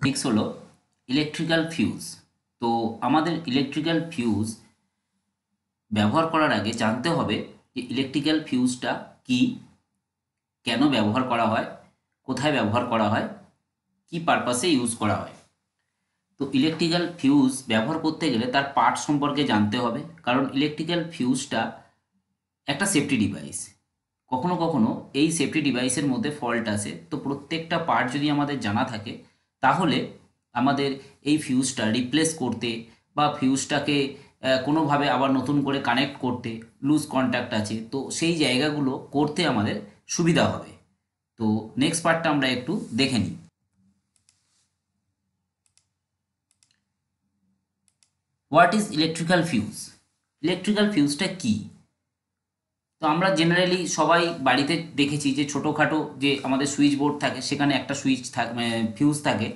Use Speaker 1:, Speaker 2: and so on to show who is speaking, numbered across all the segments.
Speaker 1: Next হলো electrical fuse. তো আমাদের ইলেকট্রিক্যাল ফিউজ ব্যবহার করার আগে জানতে হবে যে ইলেকট্রিক্যাল ফিউজটা কি, কেন ব্যবহার করা হয়, কোথায় ব্যবহার করা হয়, কি পারপাসে ইউজ করা হয়। তো ইলেকট্রিক্যাল ফিউজ ব্যবহার করতে গেলে তার পার্ট সম্পর্কে জানতে হবে, কারণ ইলেকট্রিক্যাল ফিউজটা একটা সেফটি ডিভাইস। কখনো কখনো এই সেফটি ডিভাইসের মধ্যে ফল্ট আসে, তো প্রত্যেকটা পার্ট যদি আমাদের জানা থাকে তাহলে আমাদের এই ফিউজটা রিপ্লেস করতে বা ফিউজটাকে কোনোভাবে আবার নতুন করে কানেক্ট করতে, লুজ কন্ট্যাক্ট আছে তো সেই জায়গাগুলো করতে আমাদের সুবিধা হবে। তো নেক্সট পার্টটা আমরা একটু দেখে নিই। What is electrical fuse? Electrical ফিউজটা কী? তো আমরা জেনারেলি সবাই বাড়িতে দেখেছি যে ছোটোখাটো যে আমাদের সুইচ বোর্ড থাকে সেখানে একটা সুইচ ফিউজ থাকে,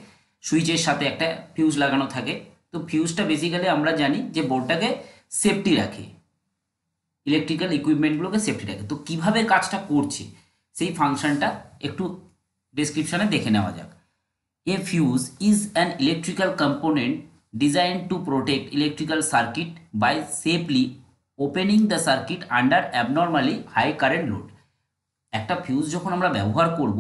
Speaker 1: সুইচের সাথে একটা ফিউজ লাগানো থাকে। তো ফিউজটা বেসিক্যালি আমরা জানি যে বোর্ডটাকে সেফটি রাখে, ইলেকট্রিক্যাল ইকুইপমেন্টগুলোকে সেফটি রাখে। তো কিভাবে কাজটা করছে সেই ফাংশনটা একটু ডেসক্রিপশানে দেখে নেওয়া যাক। A fuse is an electrical component designed to protect electrical circuit by safely opening the circuit under abnormally high current load। একটা ফিউজ যখন আমরা ব্যবহার করব,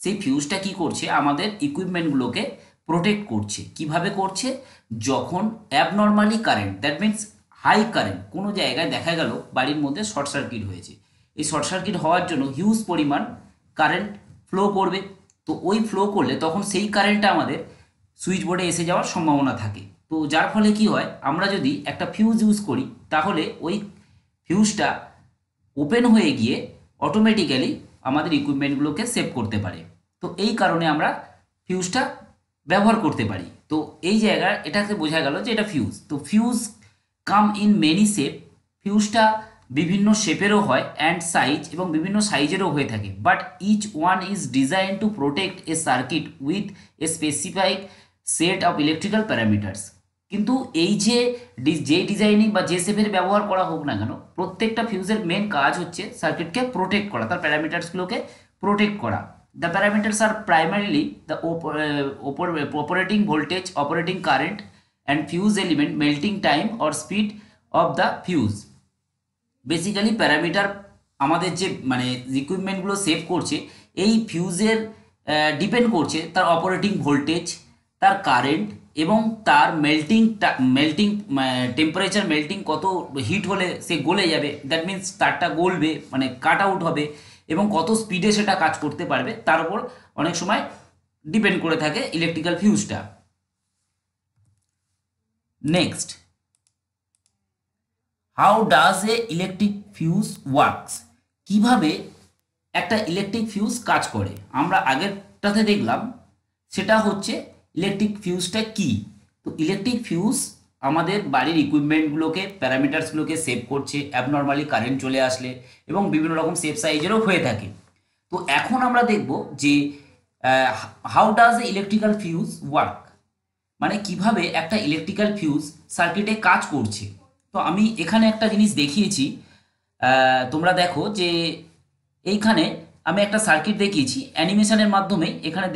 Speaker 1: সেই ফিউজটা কি করছে, আমাদের ইকুইপমেন্টগুলোকে প্রোটেক্ট করছে। কিভাবে করছে? যখন abnormally current, that means high current, কোনো জায়গায় দেখা গেল বাড়ির মধ্যে শর্ট সার্কিট হয়েছে, এই শর্ট সার্কিট হওয়ার জন্য হিউজ পরিমাণ কারেন্ট ফ্লো করবে। তো ওই ফ্লো করলে তখন সেই কারেন্টটা আমাদের সুইচ বোর্ডে এসে যাওয়ার সম্ভাবনা থাকে। তো যার ফলে কি হয়, আমরা যদি একটা ফিউজ ইউজ করি তাহলে ওই ফিউজটা ওপেন হয়ে গিয়ে অটোমেটিক্যালি আমাদের ইকুইপমেন্টগুলোকে সেভ করতে পারে। তো এই কারণে আমরা ফিউজটা ব্যবহার করতে পারি। তো এই জায়গায় এটাকে বোঝা গেল যে এটা ফিউজ। তো fuse come in many shape. ফিউজটা বিভিন্ন শেপেরও হয় অ্যান্ড সাইজ, এবং বিভিন্ন সাইজেরও হয়ে থাকে। But each one is design to protect a circuit with a specific set of electrical parameters. কিন্তু এই যে যে ডিজাইনিং বা যে শেপের ব্যবহার করা হোক না কেন, প্রত্যেকটা ফিউজের মেন কাজ হচ্ছে সার্কিটকে প্রোটেক্ট করা, তার প্যারামিটার্সগুলোকে প্রোটেক্ট করা। The parameters are primarily the operating voltage, operating current and fuse element, melting time or speed of the fuse. Basically parameter আমাদের যে মানে ইকুইপমেন্টগুলো সেভ করছে এই ফিউজের ডিপেন্ড করছে তার অপারেটিং ভোল্টেজ, তার কারেন্ট এবং তার মেল্টিং টেম্পারেচার, মেল্টিং কত হিট হলে সে গলে যাবে, দ্যাট মিন্স তারটা গলবে মানে কাট আউট হবে, এবং কত স্পিডে সেটা কাজ করতে পারবে তার উপর অনেক সময় ডিপেন্ড করে থাকে ইলেকট্রিক্যাল ফিউজটা। Next, how does a electric fuse works? কিভাবে একটা ইলেকট্রিক ফিউজ কাজ করে? আমরা আগেরটাতে দেখলাম, সেটা হচ্ছে ইলেকট্রিক ফিউজটা কি। তো ইলেকট্রিক ফিউজ আমাদের বাড়ির ইকুইপমেন্টগুলোকে, প্যারামিটার্সগুলোকে সেভ করছে অ্যাবনর্মালি কারেন্ট চলে আসলে, এবং বিভিন্ন রকম সেফ সাইজেরও হয়ে থাকে। তো এখন আমরা দেখব যে how does A electrical fuse work, মানে কিভাবে একটা ইলেকট্রিক্যাল ফিউজ সার্কিটে কাজ করছে। তো আমি এখানে একটা জিনিস দেখিয়েছি, তোমরা দেখো যে এইখানে আমি একটা সার্কিট দেখিয়েছি অ্যানিমেশনের মাধ্যমে, এখানে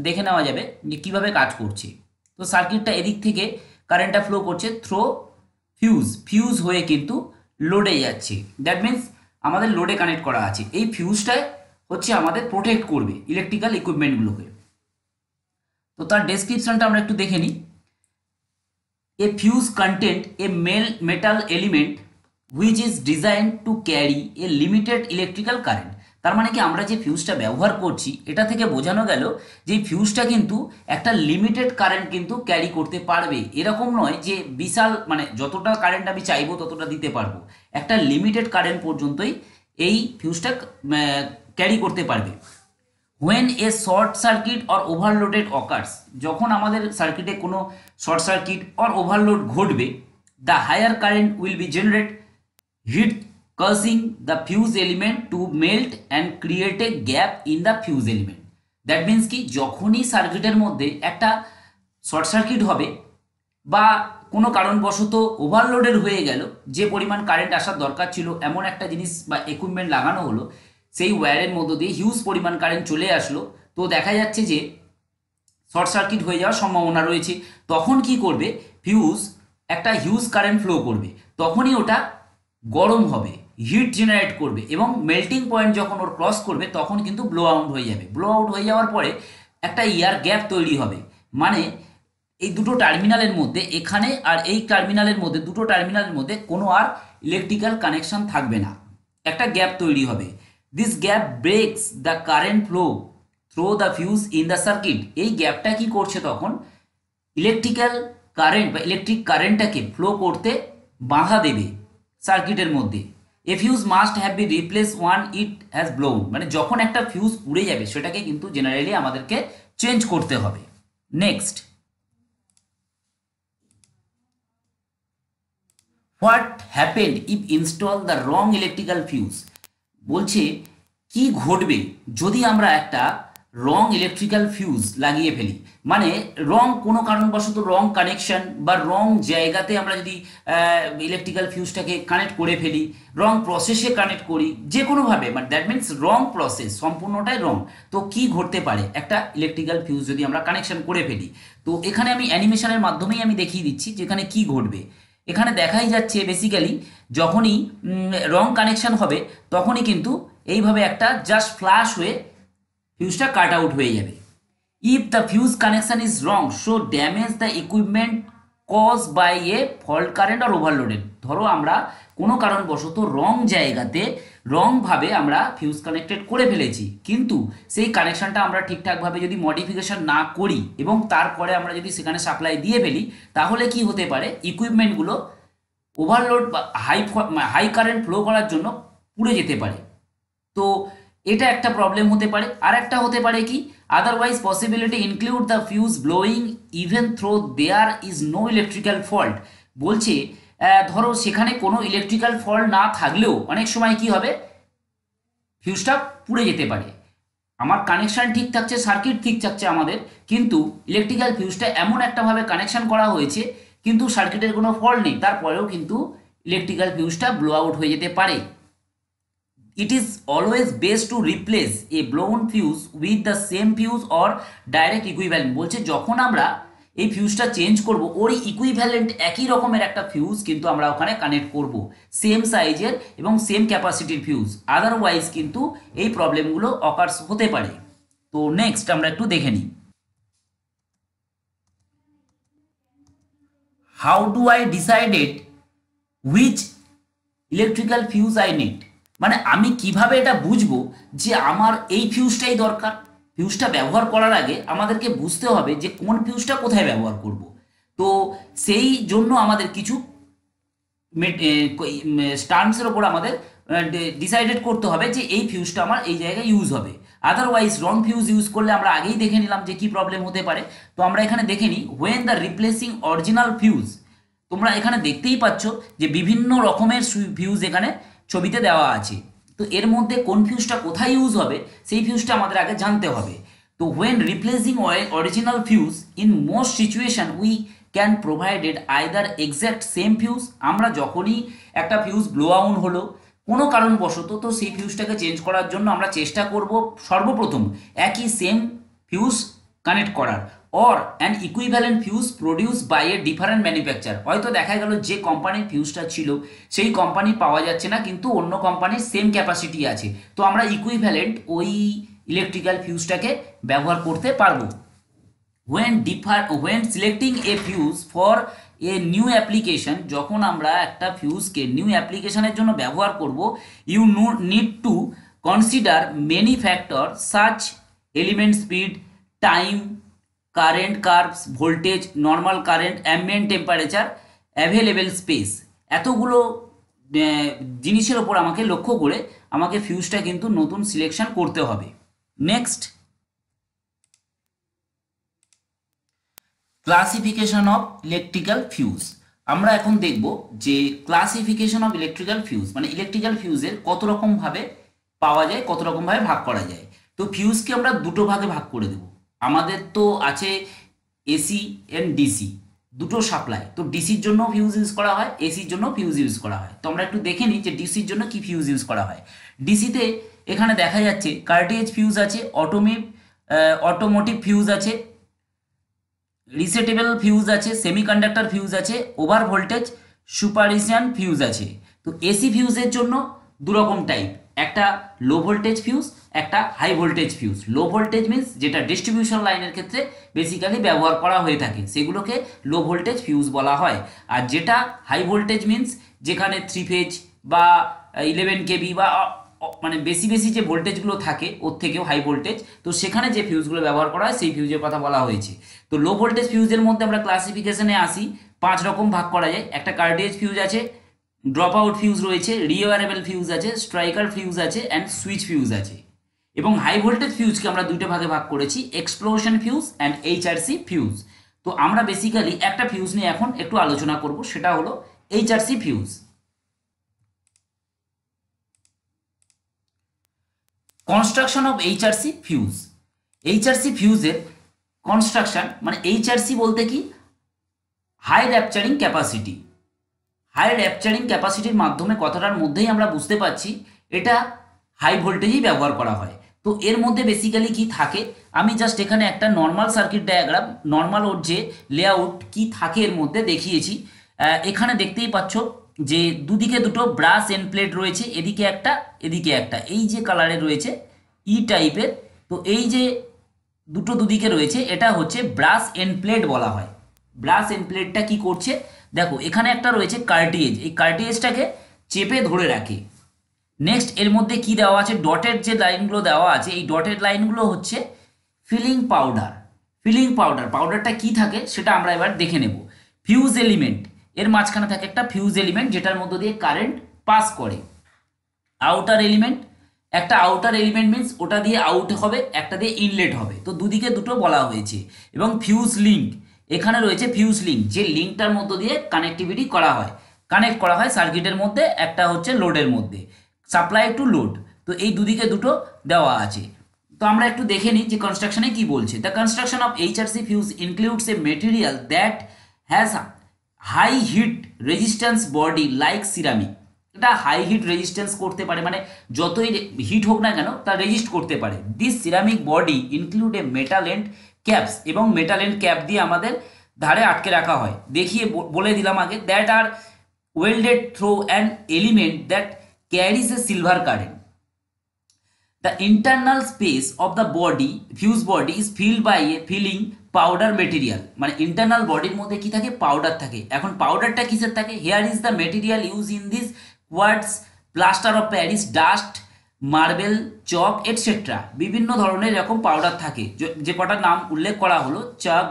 Speaker 1: দেখে নেওয়া যাবে যে কীভাবে কাজ করছে। তো সার্কিটটা এদিক থেকে কারেন্টটা ফ্লো করছে থ্রো ফিউজ, ফিউজ হয়ে কিন্তু লোডে যাচ্ছে, দ্যাট মিন্স আমাদের লোডে কানেক্ট করা আছে। এই ফিউজটাই হচ্ছে আমাদের প্রোটেক্ট করবে ইলেকট্রিক্যাল ইকুইপমেন্টগুলোকে। তো তার ডেসক্রিপশনটা আমরা একটু দেখে নিই। A fuse contains a metal element which is designed to carry a limited electrical current। তার মানে কি, আমরা যে ফিউজটা ব্যবহার করছি এটা থেকে বোঝানো গেল যে ফিউজটা কিন্তু একটা লিমিটেড কারেন্ট কিন্তু ক্যারি করতে পারবে। এরকম নয় যে বিশাল মানে যতটা কারেন্ট আমি চাইবো ততটা দিতে পারবো, একটা লিমিটেড কারেন্ট পর্যন্তই এই ফিউজটা ক্যারি করতে পারবে। When a short circuit or overloaded occurs, যখন আমাদের সার্কিটে কোনো শর্ট সার্কিট অর ওভারলোড ঘটবে, the higher current will be generate heat causing the fuse element to melt and create a gap in the fuse element। That means কি, যখনই সার্কিটের মধ্যে একটা শর্ট সার্কিট হবে বা কোনো কারণবশত ওভারলোডেড হয়ে গেল, যে পরিমাণ কারেন্ট আসার দরকার ছিল এমন একটা জিনিস বা ইকুইপমেন্ট লাগানো হলো, সেই ওয়্যারের মধ্য দিয়ে হিউজ পরিমাণ কারেন্ট চলে আসলো। তো দেখা যাচ্ছে যে শর্ট সার্কিট হয়ে যাওয়ার সম্ভাবনা রয়েছে। তখন কি করবে, ফিউজ একটা হিউজ কারেন্ট ফ্লো করবে, তখনই ওটা গরম হবে, হিট জেনারেট করবে এবং মেল্টিং পয়েন্ট যখন ওর ক্রস করবে তখন কিন্তু ব্লো আউট হয়ে যাবে। ব্লো আউট হয়ে যাওয়ার পরে একটা এয়ার গ্যাপ তৈরি হবে, মানে এই দুটো টার্মিনালের মধ্যে, এখানে আর এই টার্মিনালের মধ্যে, দুটো টার্মিনালের মধ্যে কোনো আর ইলেকট্রিক্যাল কানেকশন থাকবে না, একটা গ্যাপ তৈরি হবে। This gap breaks the current flow through the fuse in the circuit. এই গ্যাপটা কি করছে, তখন ইলেকট্রিক্যাল কারেন্ট বা ইলেকট্রিক কারেন্টটাকে ফ্লো করতে বাধা দেবে সার্কিটের মধ্যে। A fuse must have be replace one it has blown, মানে যখন একটা ফিউজ পুড়ে যাবে সেটাকে কিন্তু জেনারেলি আমাদেরকে চেঞ্জ করতে হবে। Next, what happened if install the wrong electrical fuse. বলছে কি ঘটবে যদি আমরা একটা রং ইলেকট্রিক্যাল ফিউজ লাগিয়ে ফেলি, মানে রং কোনো কারণবশত রং কানেকশন বা রং জায়গাতে আমরা যদি ইলেকট্রিক্যাল ফিউজটাকে কানেক্ট করে ফেলি, রং প্রসেসে কানেক্ট করি, যে কোনোভাবে, মানে দ্যাট মিনস রং প্রসেস, সম্পূর্ণটাই রং। তো কি ঘটতে পারে একটা ইলেকট্রিক্যাল ফিউজ যদি আমরা কানেকশন করে ফেলি। তো এখানে আমি অ্যানিমেশনের মাধ্যমেই আমি দেখিয়ে দিচ্ছি যেখানে কি ঘটবে। এখানে দেখাই যাচ্ছে বেসিক্যালি যখনই রং কানেকশন হবে তখনই কিন্তু এইভাবে একটা জাস্ট ফ্ল্যাশ হয়ে ফিউজটা কাট আউট হয়ে যাবে। If the fuse connection is wrong so damage the equipment cause by a fault current or overloaded. ধরো আমরা কোনো কারণবশত রং জায়গাতে রংভাবে আমরা ফিউজ কানেক্টেড করে ফেলেছি, কিন্তু সেই কানেকশনটা আমরা ঠিকঠাকভাবে যদি মডিফিকেশন না করি এবং তারপরে আমরা যদি সেখানে সাপ্লাই দিয়ে ফেলি, তাহলে কি হতে পারে, ইকুইপমেন্টগুলো ওভারলোড বা হাই কারেন্ট ফ্লো করার জন্য পুড়ে যেতে পারে। তো এটা একটা প্রবলেম হতে পারে। আর একটা হতে পারে কি, otherwise possibility include the fuse blowing even through there is no electrical fault. বলছে ধরো সেখানে কোনো ইলেকট্রিক্যাল ফল্ট না থাকলেও অনেক সময় কি হবে, ফিউজটা পুড়ে যেতে পারে। আমার কানেকশান ঠিক থাকছে, সার্কিট ঠিক থাকছে আমাদের, কিন্তু ইলেকট্রিক্যাল ফিউজটা এমন একটাভাবে কানেকশান করা হয়েছে কিন্তু সার্কিটের কোনো ফল্ট নেই, তারপরেও কিন্তু ইলেকট্রিক্যাল ফিউজটা ব্লো আউট হয়ে যেতে পারে। It is always best to replace a blown fuse with the same fuse or direct equivalent। বলছে যখন আমরা এই ফিউজটা চেঞ্জ করব, ওর ইকুইভ্যালেন্ট একই রকমের একটা ফিউজ কিন্তু আমরা ওখানে কানেক্ট করব, সেম সাইজের এবং সেম ক্যাপাসিটির ফিউজ, আদারওয়াইজ কিন্তু এই প্রবলেমগুলো অকার্স হতে পারে। তো নেক্সট আমরা একটু দেখে নিই, how do I decided which electrical fuse I need. মানে আমি কিভাবে এটা বুঝবো যে আমার এই ফিউজটাই দরকার। ফিউজটা ব্যবহার করার আগে আমাদেরকে বুঝতে হবে যে কোন ফিউজটা কোথায় ব্যবহার করব। তো সেই জন্য আমাদের কিছু টার্মসের ওপর আমাদের ডিসাইডেড করতে হবে যে এই ফিউজটা আমার এই জায়গায় ইউজ হবে। আদারওয়াইজ রং ফিউজ ইউজ করলে আমরা আগেই দেখে নিলাম যে কি প্রবলেম হতে পারে। তো আমরা এখানে দেখে নিই, when the replacing original fuse. তোমরা এখানে দেখতেই পাচ্ছ যে বিভিন্ন রকমের ফিউজ এখানে ছবিতে দেওয়া আছে। তো এর মধ্যে কোন ফিউজটা কোথায় ইউজ হবে সেই ফিউজটা আমাদের আগে জানতে হবে। তো when replacing original fuse in most situation we can provided either exact same fuse. আমরা যখনই একটা ফিউজ ব্লো আউট হলো কোনো কারণবশত, তো সেই ফিউজটাকে চেঞ্জ করার জন্য আমরা চেষ্টা করব সর্বপ্রথম একই সেম ফিউজ কানেক্ট করার, or an equivalent fuse produce by a different manufacture. হয়তো দেখা গেল যে কোম্পানির ফিউজটা ছিল সেই কোম্পানি পাওয়া যাচ্ছে না, কিন্তু অন্য কোম্পানির সেম ক্যাপাসিটি আছে, তো আমরা ইকুইভ্যালেন্ট ওই ইলেকট্রিক্যাল ফিউজটাকে ব্যবহার করতে পারবো। when selecting a fuse for a new application, যখন আমরা একটা ফিউজকে নিউ অ্যাপ্লিকেশনের জন্য ব্যবহার করব, you need to consider many factor such element speed, time, current curves, voltage, normal current, ambient temperature, available space. এতগুলো জিনিসের ওপর আমাকে লক্ষ্য করে আমাকে ফিউজটা কিন্তু নতুন সিলেকশন করতে হবে। Next, classification of electrical fuse. আমরা এখন দেখব যে ক্লাসিফিকেশন অফ ইলেকট্রিক্যাল ফিউজ মানে ইলেকট্রিক্যাল ফিউজের কত রকমভাবে পাওয়া যায়, কত রকমভাবে ভাগ করা যায়। তো ফিউজকে আমরা দুটো ভাগে ভাগ করে দেব। আমাদের তো আছে এসি এন্ড ডিসি, দুটো সাপ্লাই। তো ডিসির জন্য ফিউজ ইউজ করা হয়, এসির জন্য ফিউজ ইউজ করা হয়। তো আমরা একটু দেখে নিই যে ডিসির জন্য কি ফিউজ ইউজ করা হয়। ডিসিতে এখানে দেখা যাচ্ছে কার্টিয়েজ ফিউজ আছে, অটোমোটিভ ফিউজ আছে, রিসেটেবল ফিউজ আছে, সেমিকন্ডাক্টর ফিউজ আছে, ওভার ভোল্টেজ সুপারহিশন ফিউজ আছে। তো এসি ফিউজের জন্য দু রকম টাইপ, একটা লো ভোল্টেজ ফিউজ, একটা high voltage fuse. Low voltage means যেটা ডিস্ট্রিবিউশন লাইনের ক্ষেত্রে বেসিক্যালি ব্যবহার করা হয়ে থাকে, সেগুলোকে লো ভোল্টেজ ফিউজ বলা হয়। আর যেটা হাই ভোল্টেজ মিন্স যেখানে 3 ফেজ বা 11 কেবি বা মানে বেশি বেশি যে ভোল্টেজগুলো থাকে ওর থেকেও হাই ভোল্টেজ, তো সেখানে যে ফিউজগুলো ব্যবহার করা হয় সেই ফিউজের কথা বলা হয়েছে। তো লো ভোল্টেজ ফিউজের মধ্যে আমরা ক্লাসিফিকেশনে আসি, 5 রকম ভাগ করা যায়। একটা কার্টেজ ফিউজ আছে, ড্রপ আউট ফিউজ রয়েছে, রিওয়ারেবল ফিউজ আছে, স্ট্রাইকার ফিউজ আছে অ্যান্ড সুইচ ফিউজ আছে। এবং হাই ভোল্টেজ ফিউজকে আমরা দুটো ভাগে ভাগ করেছি, explosion fuse and HRC fuse. তো আমরা বেসিক্যালি একটা ফিউজ নিয়ে এখন একটু আলোচনা করব, সেটা হলো HRC fuse. Construction of HRC fuse. HRC ফিউজের কনস্ট্রাকশন মানে এইচআরসি বলতে কি, high rupturing capacity. High rupturing ক্যাপাসিটির মাধ্যমে কথাটার মধ্যেই আমরা বুঝতে পারছি এটা হাই ভোল্টেজেই ব্যবহার করা হয়। তো এর মধ্যে বেসিক্যালি কি থাকে, আমি জাস্ট এখানে একটা নর্মাল সার্কিট ডায়াগ্রাম, নর্মাল ওর যে লেআউট কি থাকে এর মধ্যে দেখিয়েছি। এখানে দেখতেই পাচ্ছ যে দুদিকে দুটো ব্রাশ এন্ড প্লেট রয়েছে, এদিকে একটা এদিকে একটা, এই যে কালারে রয়েছে ই টাইপের। তো এই যে দুটো দুদিকে রয়েছে এটা হচ্ছে ব্রাশ এন্ড প্লেট বলা হয়। ব্রাশ এন্ড প্লেটটা কি করছে, দেখো এখানে একটা রয়েছে কার্টিয়েজ, এই কার্টিয়েজটাকে চেপে ধরে রাখে। নেক্সট এর মধ্যে কি দেওয়া আছে, ডটের যে লাইনগুলো দেওয়া আছে, এই ডটের লাইনগুলো হচ্ছে ফিলিং পাউডার। ফিলিং পাউডার, পাউডারটা কি থাকে সেটা আমরা এবার দেখে নেব। ফিউজ এলিমেন্ট, এর মাঝখানে থাকে একটা ফিউজ এলিমেন্ট যেটার মধ্য দিয়ে কারেন্ট পাস করে। আউটার এলিমেন্ট, একটা আউটার এলিমেন্ট মিন্স ওটা দিয়ে আউট হবে, একটা দিয়ে ইনলেট হবে, তো দুদিকে দুটো বলা হয়েছে। এবং ফিউজ লিঙ্ক, এখানে রয়েছে ফিউজ লিঙ্ক, যে লিঙ্কটার মধ্য দিয়ে কানেক্টিভিটি করা হয়, কানেক্ট করা হয় সার্কিটের মধ্যে, একটা হচ্ছে লোডের মধ্যে, সাপ্লাই টু লোড। তো এই দুদিকে দুটো দেওয়া আছে। তো আমরা একটু দেখে নিই যে কনস্ট্রাকশনে কি বলছে। The construction of HRC fuse includes a material that has high heat resistance body like ceramic. এটা হাই হিট রেজিস্ট্যান্স করতে পারে, মানে যতই হিট হোক না কেন তা রেজিস্ট করতে পারে। This ceramic body include a metal end caps, এবং মেটাল এন্ড ক্যাপ দিয়ে আমাদের ধারে আটকে রাখা হয়। দেখিয়ে বলে দিলাম আগে, that are welded through an element that carries a silver current. The internal space of the body, fuse body is filled by a filling powder material, মানে ইন্টারনাল বডির মধ্যে কি থাকে, পাউডার থাকে। এখন পাউডারটা কিসের থাকে, here is the material use in this quartz, plaster of Paris, dust, marble, chalk etcetera. বিভিন্ন ধরনের এরকম পাউডার থাকে, যে কটার নাম উল্লেখ করা হলো, chalk,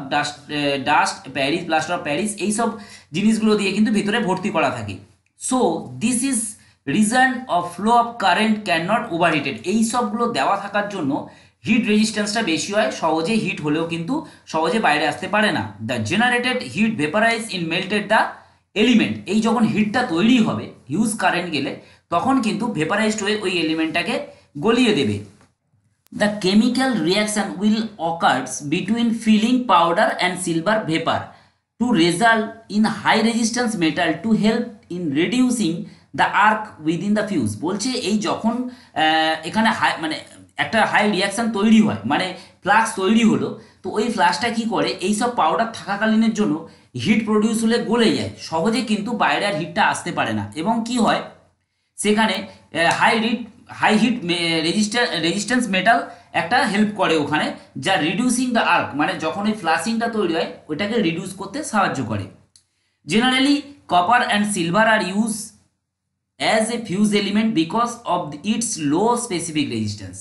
Speaker 1: dust, Paris, plaster of Paris, এইসব জিনিসগুলো দিয়ে কিন্তু ভিতরে ভর্তি করা থাকে। So this is reason of flow of current can not overheated. এই সবগুলো দেওয়া থাকার জন্য হিট রেজিস্ট্যান্সটা বেশি হয়, সহজে হিট হলেও কিন্তু সহজে বাইরে আসতে পারে না। The generated heat vaporize in melted the element. এই যখন হিটটা তৈরি হবে হিউজ কারেন্ট গেলে, তখন কিন্তু ভেপারাইজড হয়ে ওই এলিমেন্টটাকে গলিয়ে দেবে। The chemical reaction will occurs between filling powder and silver vapor to result in high resistance metal to help in reducing the arc within the fuse। বলছে এই যখন এখানে হাই মানে একটা হাই রিয়াকশন তৈরি হয়, মানে ফ্লাক্স তৈরি হলো, তো ওই ফ্লাক্সটা কি করে, এইসব পাউডার থাকাকালীনের জন্য হিট প্রডিউস হলে গলে যায়, সহজে কিন্তু বাইরে আর হিটটা আসতে পারে না। এবং কি হয় সেখানে হাই হিট রেজিস্ট্যান্স মেটাল একটা হেল্প করে ওখানে, যা রিডিউসিং দ্য আর্ক, মানে যখন ওই ফ্লাশিংটা তৈরি হয় ওইটাকে রিডিউস করতে সাহায্য করে। Generally copper and silver are use as a fuse element because of its low specific resistance.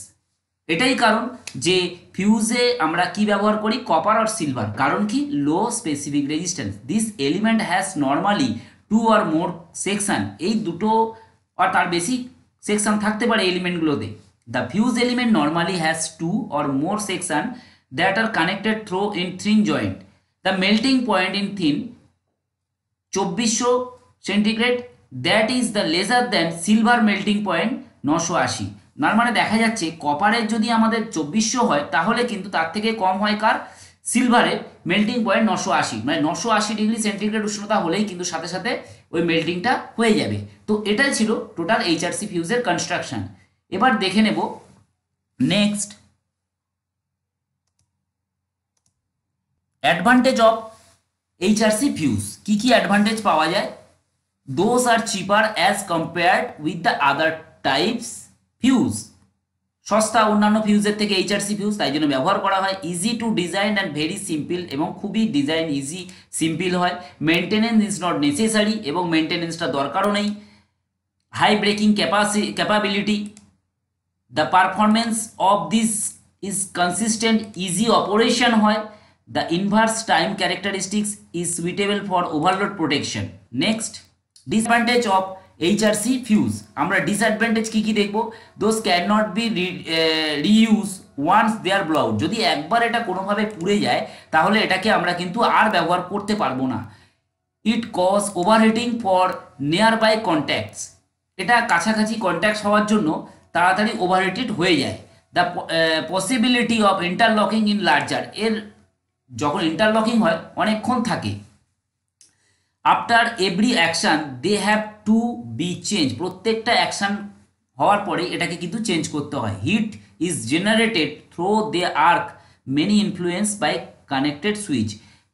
Speaker 1: এটাই কারণ যে ফিউজে আমরা কি ব্যবহার করি, কপার আর সিলভার, কারণ কি, low specific resistance. This element has normally 2 or more section, এই দুটো আর তার বেশি সেকশন থাকতে পারে এলিমেন্টগুলোতে। The fuse element normally has 2 or more section that are connected through in tin joint. The melting point in tin 2400 centigrade, that is the lesser than silver melting point 980। তার মানে দেখা যাচ্ছে কপারের যদি আমাদের 2400 হয়, তাহলে কিন্তু তার থেকে কম হয় কার, সিলভারের মেল্টিং পয়েন্ট 980, মানে 980 ডিগ্রি সেন্টিগ্রেড উষ্ণতা হলেই কিন্তু সাথে সাথে ওই মেল্টিংটা হয়ে যাবে। তো এটাই ছিল টোটাল এইচআরসি ফিউজের কনস্ট্রাকশন। এবার দেখে নেব next advantage of HRC fuse, কি কি অ্যাডভান্টেজ পাওয়া যায়? Those are cheaper as compared with the other types fuse, সস্তা অন্যান্য ফিউজের থেকে এইচআরসি ফিউজ, তাই জন্য ব্যবহার করা হয়। Easy to design and very simple, এবং খুবই ডিজাইন ইজি সিম্পল হয়। মেনটেনেন্স ইজ নট নেসেসারি, এবং মেনটেনেন্সটা দরকারও নেই। High breaking capability, the performance of this is consistent, easy operation হয়। The inverse time characteristics is suitable for overload protection. Next, disadvantage of HRC fuse, আমরা disadvantage কি কি দেখব? Those can not be reuse once they are blow out, যদি একবার এটা কোনোভাবে পুড়ে যায় তাহলে এটাকে আমরা কিন্তু আর ব্যবহার করতে পারবো না। It cause overheating for nearby contacts, এটা কাছাকাছি কন্ট্যাক্ট হওয়ার জন্য তাড়াতাড়ি ওভারহিটেড হয়ে যায়। The possibility of interlocking in larger, এর যখন ইন্টারলকিং হয় অনেকক্ষণ থাকে। After every action they have to be change, প্রত্যেকটা অ্যাকশান হওয়ার পরে এটাকে কিন্তু চেঞ্জ করতে হয়। Heat is generated through the arc many influence by connected switch,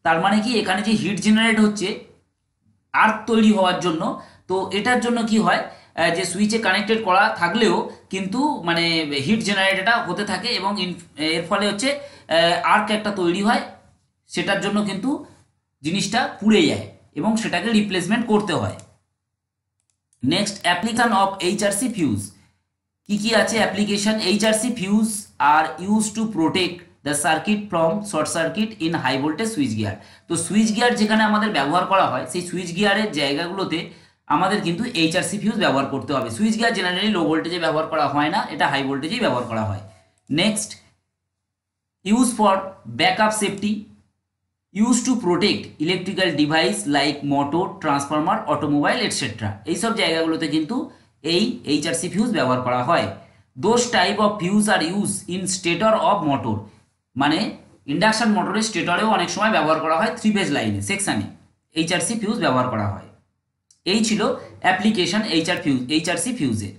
Speaker 1: তার মানে কি এখানে যে হিট জেনারেট হচ্ছে আর্ক তৈরি হওয়ার জন্য, তো এটার জন্য কি হয় যে সুইচে কানেক্টেড করা থাকলেও কিন্তু মানে হিট জেনারেটরটা হতে থাকে, এবং এর ফলে হচ্ছে আর্ক একটা তৈরি হয়, সেটার জন্য কিন্তু জিনিসটা পুড়ে যায় এবং সেটাকে রিপ্লেসমেন্ট করতে হয়। Next, application of HRC fuse, কি কি আছে application? HRC fuse are use to protect the circuit from short circuit in high voltage switch gear, তো সুইচ গিয়ার যেখানে আমাদের ব্যবহার করা হয় সেই সুইচ গিয়ারের জায়গাগুলোতে আমাদের কিন্তু এইচআরসি ফিউজ ব্যবহার করতে হবে। সুইচ গিয়ার জেনারেলি লো ভোল্টেজে ব্যবহার করা হয় না, এটা হাই ভোল্টেজেই ব্যবহার করা হয়। Next, use for backup safety, use to protect electrical device like motor, transformer, automobile etcetera, এইসব জায়গাগুলোতে কিন্তু এই এইচআরসি ফিউজ ব্যবহার করা হয়। Those type of fuse are use in stator of motor, মানে ইন্ডাকশন মোটরের স্টেটরেও অনেক সময় ব্যবহার করা হয়, 3 ফেজ লাইনে সেকশানে এইচআরসি ফিউজ ব্যবহার করা হয়। এই ছিল অ্যাপ্লিকেশন এইচআরসি ফিউজের।